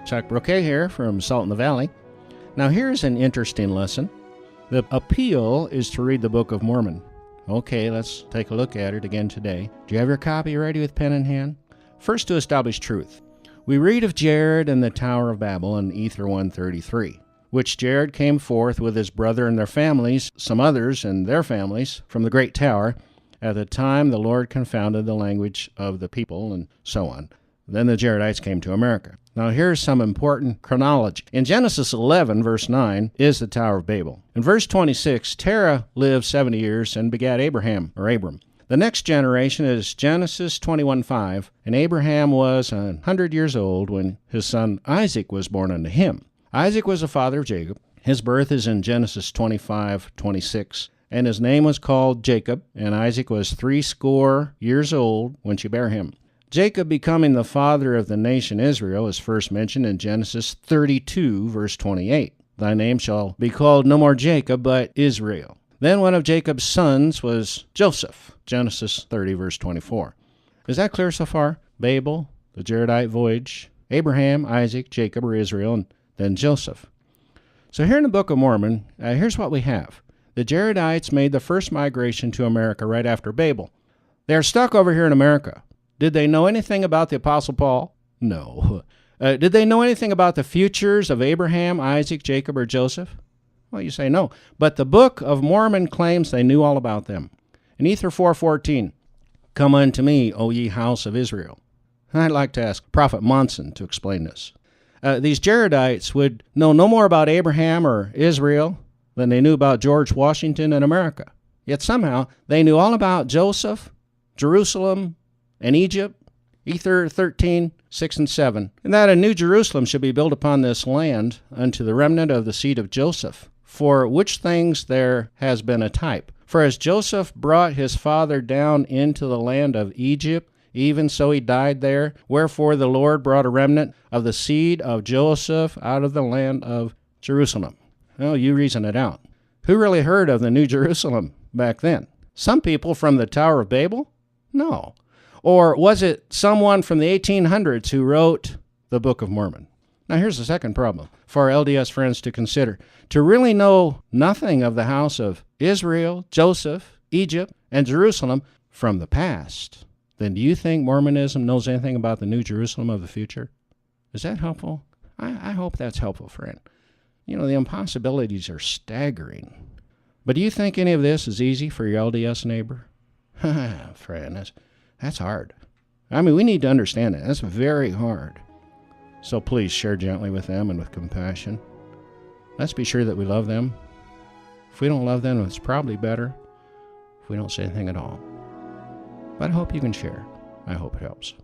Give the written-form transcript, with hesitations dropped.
Chuck Broquet here from Salt in the Valley. Now here's an interesting lesson. The appeal is to read the Book of Mormon. Okay, let's take a look at it again today. Do you have your copy ready with pen in hand? First, to establish truth. We read of Jared and the Tower of Babel in Ether 133, which Jared came forth with his brother and their families, some others and their families, from the great tower. At the time the Lord confounded the language of the people, and so on. Then the Jaredites came to America. Now here's some important chronology. In Genesis 11, verse 9, is the Tower of Babel. In verse 26, Terah lived 70 years and begat Abraham, or Abram. The next generation is Genesis 21:5, and Abraham was 100 years old when his son Isaac was born unto him. Isaac was the father of Jacob. His birth is in Genesis 25:26, and his name was called Jacob, and Isaac was 80 years old when she bare him. Jacob becoming the father of the nation Israel is first mentioned in Genesis 32, verse 28. Thy name shall be called no more Jacob, but Israel. Then one of Jacob's sons was Joseph, Genesis 30, verse 24. Is that clear so far? Babel, the Jaredite voyage, Abraham, Isaac, Jacob, or Israel, and then Joseph. So here in the Book of Mormon, here's what we have. The Jaredites made the first migration to America right after Babel. They're stuck over here in America. Did they know anything about the Apostle Paul? No. Did they know anything about the futures of Abraham, Isaac, Jacob, or Joseph? Well, you say no. But the Book of Mormon claims they knew all about them. In Ether 4:14, come unto me, O ye house of Israel. I'd like to ask Prophet Monson to explain this. These Jaredites would know no more about Abraham or Israel than they knew about George Washington and America. Yet somehow they knew all about Joseph, Jerusalem, and Egypt, Ether 13:6 and 7, and that a new Jerusalem should be built upon this land unto the remnant of the seed of Joseph, for which things there has been a type. For as Joseph brought his father down into the land of Egypt, even so he died there, wherefore the Lord brought a remnant of the seed of Joseph out of the land of Jerusalem. Well, you reason it out. Who really heard of the New Jerusalem back then? Some people from the Tower of Babel? No. Or was it someone from the 1800s who wrote the Book of Mormon? Now here's the second problem for our LDS friends to consider. To really know nothing of the house of Israel, Joseph, Egypt, and Jerusalem from the past, then do you think Mormonism knows anything about the New Jerusalem of the future? Is that helpful? I hope that's helpful, friend. You know, the impossibilities are staggering. But do you think any of this is easy for your LDS neighbor? Friend, that's hard. I mean, we need to understand that. That's very hard. So please share gently with them and with compassion. Let's be sure that we love them. If we don't love them, it's probably better if we don't say anything at all. But I hope you can share. I hope it helps.